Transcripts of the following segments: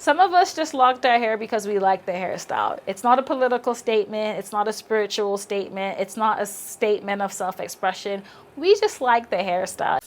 Some of us just locked our hair because we like the hairstyle. It's not a political statement. It's not a spiritual statement. It's not a statement of self-expression. We just like the hairstyle.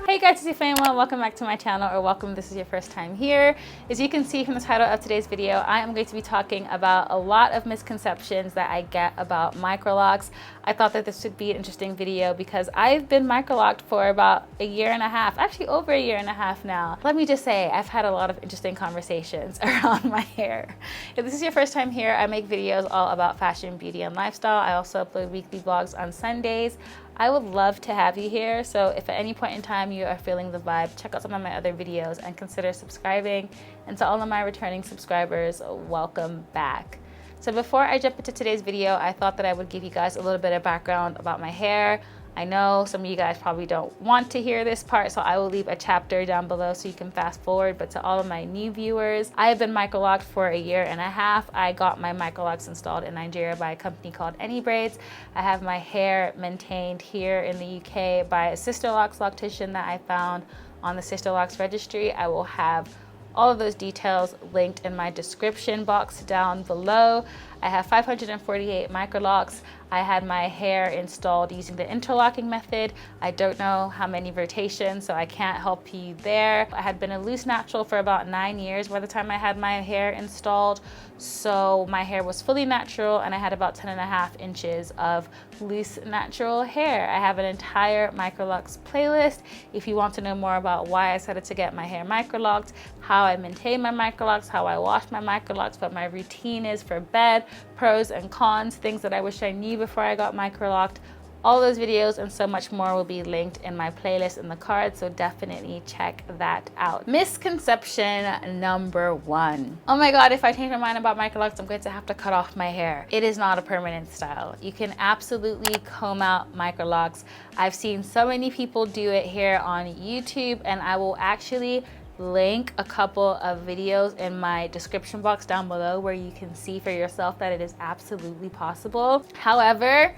Hey guys, it's Ifeyinwa. Welcome back to my channel, or welcome if this is your first time here. As you can see from the title of today's video, I am going to be talking about a lot of misconceptions that I get about microlocs. I thought that this would be an interesting video because I've been microlocked for about a year and a half, actually over a year and a half now. Let me just say, I've had a lot of interesting conversations around my hair. If this is your first time here, I make videos all about fashion, beauty, and lifestyle. I also upload weekly vlogs on Sundays. I would love to have you here, so if at any point in time you are feeling the vibe, check out some of my other videos and consider subscribing. And to all of my returning subscribers, welcome back. So before I jump into today's video, I thought that I would give you guys a little bit of background about my hair. I know some of you guys probably don't want to hear this part, so I will leave a chapter down below so you can fast forward. But to all of my new viewers, I have been microlocked for a year and a half. I got my microlocs installed in Nigeria by a company called Any Braids. I have my hair maintained here in the UK by a Sister Locs loctician that I found on the Sister Locs registry. I will have all of those details linked in my description box down below. I have 548 microlocs. I had my hair installed using the interlocking method. I don't know how many rotations, so I can't help you there. I had been a loose natural for about 9 years by the time I had my hair installed. So my hair was fully natural and I had about 10.5 inches of loose natural hair. I have an entire Microlocs playlist if you want to know more about why I decided to get my hair microlocked, how I maintain my microlocs, how I wash my microlocs, what my routine is for bed, pros and cons, things that I wish I knew before I got microlocked. All those videos and so much more will be linked in my playlist in the card, so definitely check that out. Misconception number 1. Oh my god, if I change my mind about microlocs, I'm going to have to cut off my hair. It is not a permanent style. You can absolutely comb out microlocs. I've seen so many people do it here on YouTube, and I will actually link a couple of videos in my description box down below where you can see for yourself that it is absolutely possible. However,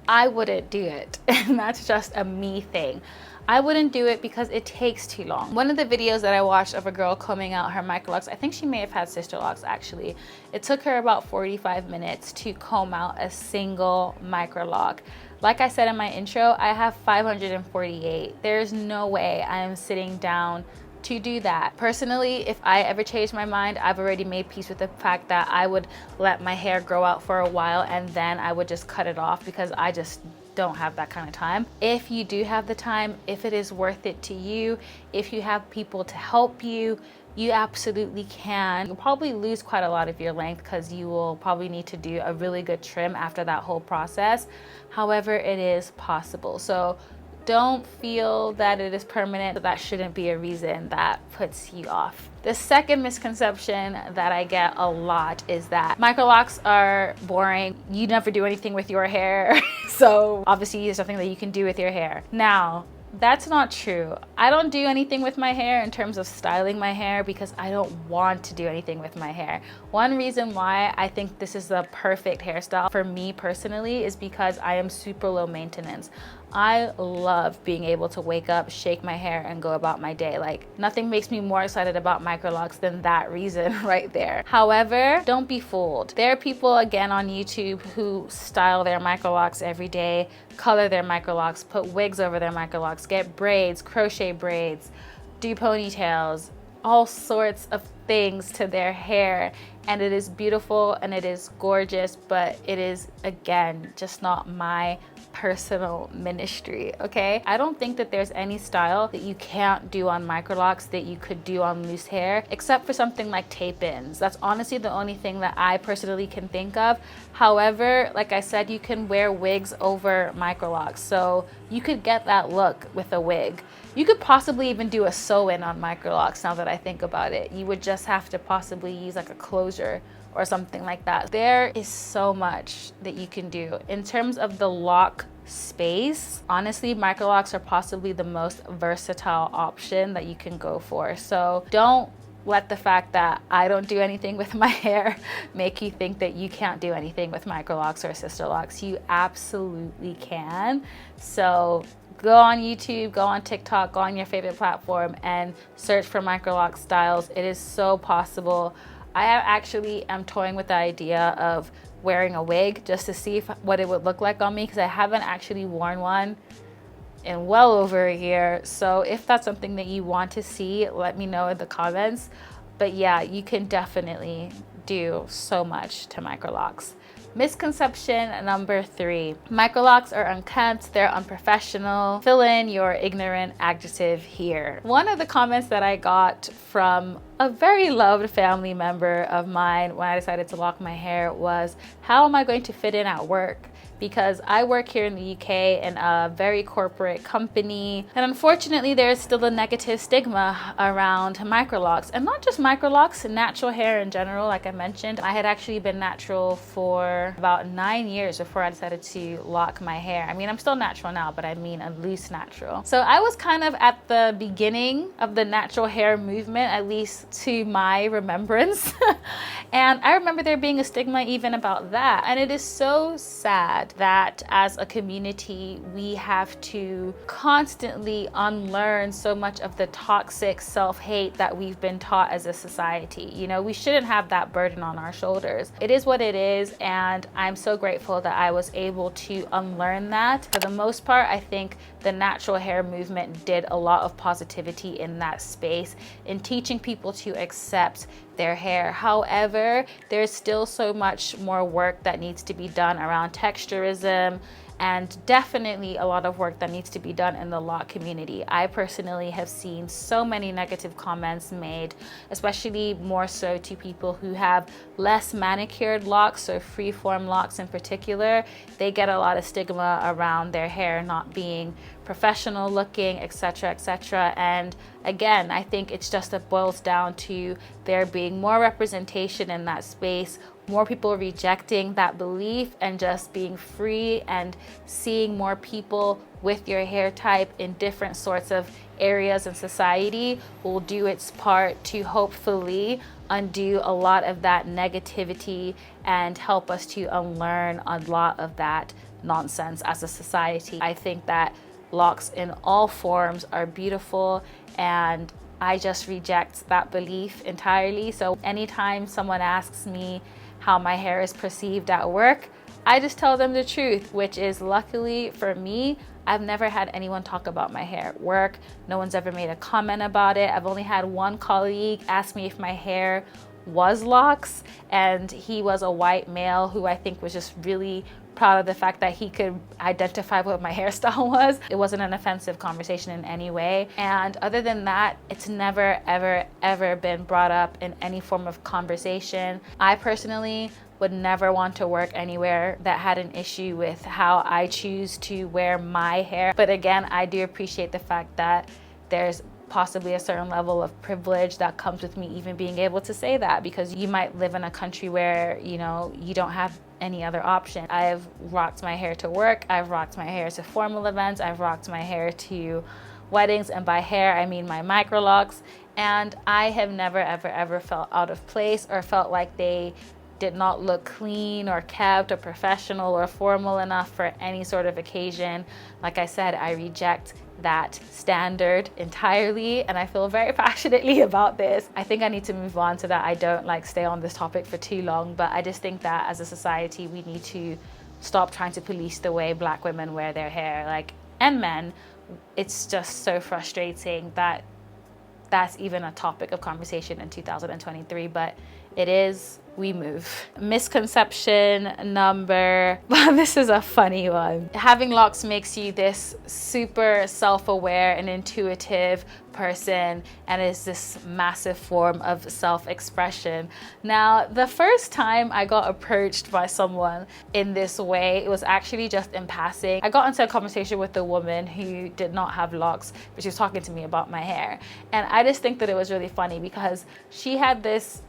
I wouldn't do it, and that's just a me thing. I wouldn't do it because it takes too long. One of the videos that I watched of a girl combing out her microlocs, I think she may have had Sister Locs actually, it took her about 45 minutes to comb out a single microloc. Like I said in my intro, I have 548. There's no way I am sitting down to do that. Personally, if I ever change my mind, I've already made peace with the fact that I would let my hair grow out for a while and then I would just cut it off because I just don't have that kind of time. If you do have the time, if it is worth it to you, if you have people to help you, you absolutely can. You'll probably lose quite a lot of your length because you will probably need to do a really good trim after that whole process. However, it is possible. So don't feel that it is permanent, but that shouldn't be a reason that puts you off. The second misconception that I get a lot is that microlocs are boring. You never do anything with your hair. So obviously there's nothing that you can do with your hair. Now, that's not true. I don't do anything with my hair in terms of styling my hair because I don't want to do anything with my hair. One reason why I think this is the perfect hairstyle for me personally is because I am super low maintenance. I love being able to wake up, shake my hair, and go about my day. Like, nothing makes me more excited about microlocs than that reason right there. However, don't be fooled. There are people, again, on YouTube who style their microlocs every day, color their microlocs, put wigs over their microlocs, get braids, crochet braids, do ponytails, all sorts of things to their hair, and it is beautiful and it is gorgeous, but it is, again, just not my personal ministry, okay? I don't think that there's any style that you can't do on microlocs that you could do on loose hair, except for something like tape-ins. That's honestly the only thing that I personally can think of. However, like I said, you can wear wigs over microlocs, so you could get that look with a wig. You could possibly even do a sew-in on microlocs now that I think about it. You would just have to possibly use like a closure or something like that. There is so much that you can do. In terms of the lock space, honestly, microlocs are possibly the most versatile option that you can go for. So don't let the fact that I don't do anything with my hair make you think that you can't do anything with Microlocs or Sister Locs. You absolutely can. So go on YouTube, go on TikTok, go on your favorite platform and search for Microlocs styles. It is so possible. I actually am toying with the idea of wearing a wig just to see what it would look like on me, because I haven't actually worn one in well over a year. So if that's something that you want to see, let me know in the comments. But yeah, you can definitely do so much to Microlocs. Misconception number 3. Microlocs are unkempt, they're unprofessional. Fill in your ignorant adjective here. One of the comments that I got from a very loved family member of mine when I decided to lock my hair was, how am I going to fit in at work? Because I work here in the UK in a very corporate company, and unfortunately there's still a negative stigma around Microlocs, and not just Microlocs, natural hair in general. Like I mentioned, I had actually been natural for about 9 years before I decided to lock my hair. I mean, I'm still natural now, but I mean a loose natural. So I was kind of at the beginning of the natural hair movement, at least to my remembrance. And I remember there being a stigma even about that. And it is so sad that as a community, we have to constantly unlearn so much of the toxic self-hate that we've been taught as a society. You know, we shouldn't have that burden on our shoulders. It is what it is, and I'm so grateful that I was able to unlearn that. For the most part, I think the natural hair movement did a lot of positivity in that space, in teaching people to accept their hair. However, there's still so much more work that needs to be done around texturism, and definitely a lot of work that needs to be done in the lock community. I personally have seen so many negative comments made, especially more so to people who have less manicured locks, so freeform locks in particular. They get a lot of stigma around their hair not being professional looking, etc., etc. And again, I think it's just, it boils down to there being more representation in that space, more people rejecting that belief and just being free and seeing more people with your hair type in different sorts of areas in society will do its part to hopefully undo a lot of that negativity and help us to unlearn a lot of that nonsense as a society. I think that locks in all forms are beautiful, and I just reject that belief entirely. So anytime someone asks me how my hair is perceived at work, I just tell them the truth, which is, luckily for me, I've never had anyone talk about my hair at work. No one's ever made a comment about it. I've only had one colleague ask me if my hair was locks, and he was a white male who I think was just really proud of the fact that he could identify what my hairstyle was. It wasn't an offensive conversation in any way. And other than that, it's never, ever, ever been brought up in any form of conversation. I personally would never want to work anywhere that had an issue with how I choose to wear my hair. But again, I do appreciate the fact that there's possibly a certain level of privilege that comes with me even being able to say that, because you might live in a country where, you know, you don't have any other option. I've rocked my hair to work, I've rocked my hair to formal events, I've rocked my hair to weddings, and by hair I mean my Microlocs, and I have never ever ever felt out of place or felt like they did not look clean or kept or professional or formal enough for any sort of occasion. Like I said, I reject that standard entirely, and I feel very passionately about this. I think I need to move on so that I don't stay on this topic for too long, but I just think that as a society we need to stop trying to police the way Black women wear their hair, and men. It's just so frustrating that that's even a topic of conversation in 2023, but it is. We move. Misconception number, this is a funny one. Having locks makes you this super self-aware and intuitive person, and is this massive form of self-expression. Now, the first time I got approached by someone in this way, it was actually just in passing. I got into a conversation with a woman who did not have locks, but she was talking to me about my hair. And I just think that it was really funny because she had this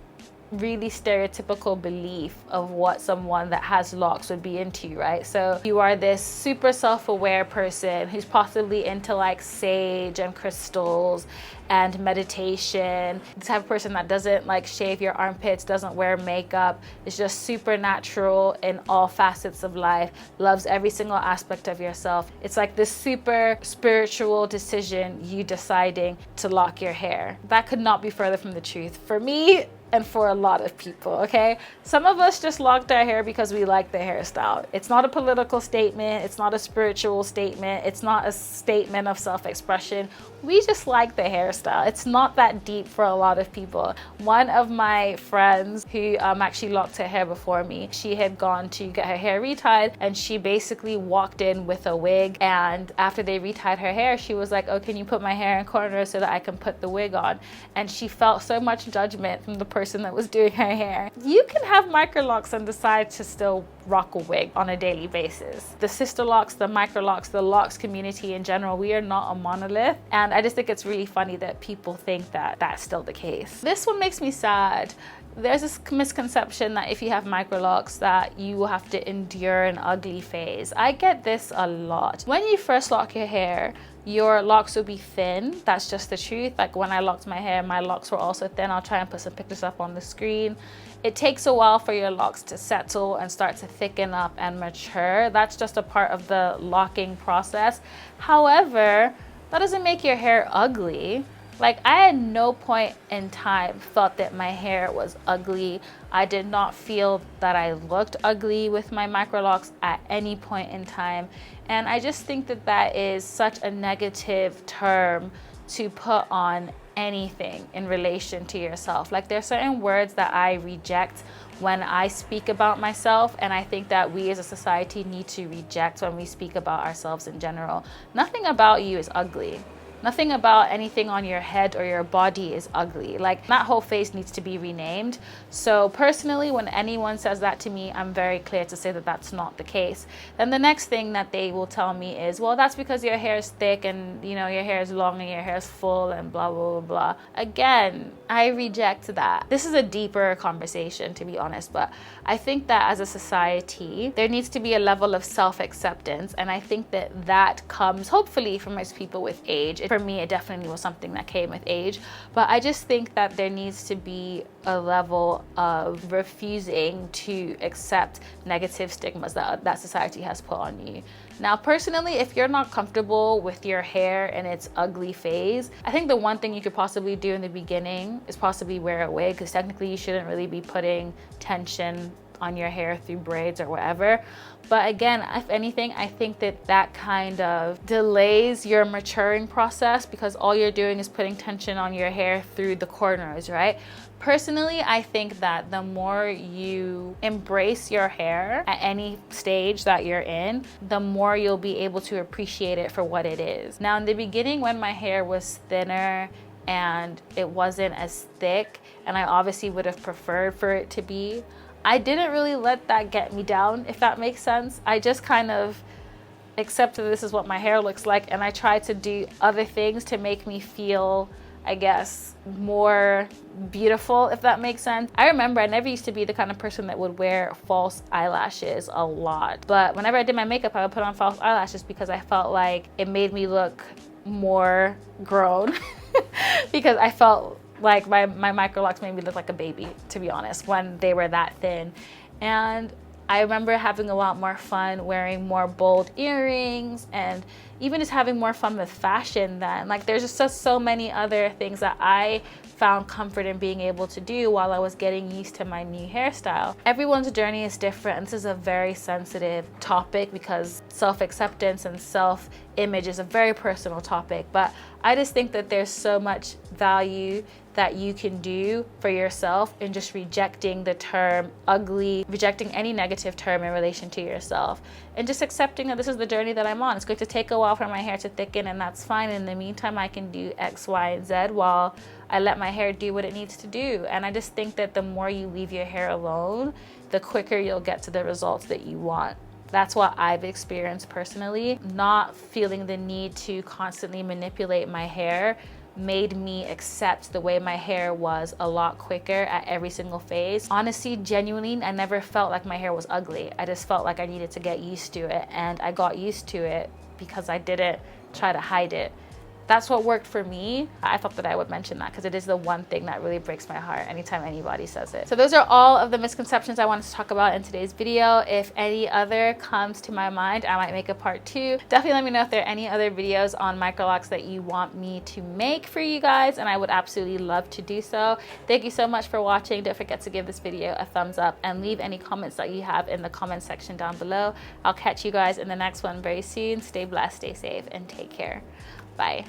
really stereotypical belief of what someone that has locks would be into, right? So you are this super self-aware person who's possibly into like sage and crystals and meditation, the type of person that doesn't like shave your armpits, doesn't wear makeup, is just super natural in all facets of life, loves every single aspect of yourself. It's like this super spiritual decision, you deciding to lock your hair. That could not be further from the truth for me and for a lot of people, okay? Some of us just locked our hair because we like the hairstyle. It's not a political statement, it's not a spiritual statement, it's not a statement of self-expression. We just like the hairstyle. It's not that deep for a lot of people. One of my friends who actually locked her hair before me, she had gone to get her hair retied, and she basically walked in with a wig, and after they retied her hair, she was like, oh, can you put my hair in corners so that I can put the wig on? And she felt so much judgment from the person that was doing her hair. You can have microlocs and decide to still rock a wig on a daily basis. The sister locks, the microlocs, the locks community in general, we are not a monolith, and I just think it's really funny that people think that that's still the case. This one makes me sad. There's this misconception that if you have microlocs that you will have to endure an ugly phase. I get this a lot. When you first lock your hair, your locks will be thin. That's just the truth. Like when I locked my hair, my locks were also thin. I'll try and put some pictures up on the screen. It takes a while for your locks to settle and start to thicken up and mature. That's just a part of the locking process. However, that doesn't make your hair ugly. Like, I at no point in time thought that my hair was ugly. I did not feel that I looked ugly with my microlocs at any point in time. And I just think that that is such a negative term to put on anything in relation to yourself. Like, there are certain words that I reject when I speak about myself, and I think that we as a society need to reject when we speak about ourselves in general. Nothing about you is ugly. Nothing about anything on your head or your body is ugly. Like, that whole face needs to be renamed. So personally, when anyone says that to me, I'm very clear to say that that's not the case. Then the next thing that they will tell me is, well, that's because your hair is thick and, you know, your hair is long and your hair is full and blah, blah, blah, blah. Again, I reject that. This is a deeper conversation, to be honest, but I think that as a society, there needs to be a level of self-acceptance, and I think that that comes, hopefully, for most people with age. For me, it definitely was something that came with age, but I just think that there needs to be a level of refusing to accept negative stigmas that society has put on you. Now, personally, if you're not comfortable with your hair in its ugly phase, I think the one thing you could possibly do in the beginning is possibly wear a wig, because technically you shouldn't really be putting tension on your hair through braids or whatever. But again, if anything, I think that that kind of delays your maturing process, because all you're doing is putting tension on your hair through the corners, right? Personally, I think that the more you embrace your hair at any stage that you're in, the more you'll be able to appreciate it for what it is. Now, in the beginning, when my hair was thinner and it wasn't as thick, and I obviously would have preferred for it to be, I didn't really let that get me down, if that makes sense. I just kind of accepted this is what my hair looks like, and I tried to do other things to make me feel, I guess, more beautiful, if that makes sense. I remember I never used to be the kind of person that would wear false eyelashes a lot, but whenever I did my makeup, I would put on false eyelashes because I felt like it made me look more grown because I felt like my microlocs made me look like a baby, to be honest, when they were that thin. And I remember having a lot more fun wearing more bold earrings and even just having more fun with fashion then. Like, there's just so many other things that I found comfort in being able to do while I was getting used to my new hairstyle. Everyone's journey is different, and this is a very sensitive topic because self-acceptance and self-image is a very personal topic, but I just think that there's so much value that you can do for yourself in just rejecting the term ugly, rejecting any negative term in relation to yourself, and just accepting that this is the journey that I'm on. It's going to take a while for my hair to thicken, and that's fine. In the meantime, I can do X, Y, and Z while I let my hair do what it needs to do. And I just think that the more you leave your hair alone, the quicker you'll get to the results that you want. That's what I've experienced personally, not feeling the need to constantly manipulate my hair made me accept the way my hair was a lot quicker at every single phase. Honestly, genuinely, I never felt like my hair was ugly. I just felt like I needed to get used to it, and I got used to it because I didn't try to hide it. That's what worked for me. I thought that I would mention that because it is the one thing that really breaks my heart anytime anybody says it. So those are all of the misconceptions I wanted to talk about in today's video. If any other comes to my mind, I might make a part 2. Definitely let me know if there are any other videos on microlocs that you want me to make for you guys, and I would absolutely love to do so. Thank you so much for watching. Don't forget to give this video a thumbs up and leave any comments that you have in the comment section down below. I'll catch you guys in the next one very soon. Stay blessed, stay safe, and take care. Bye.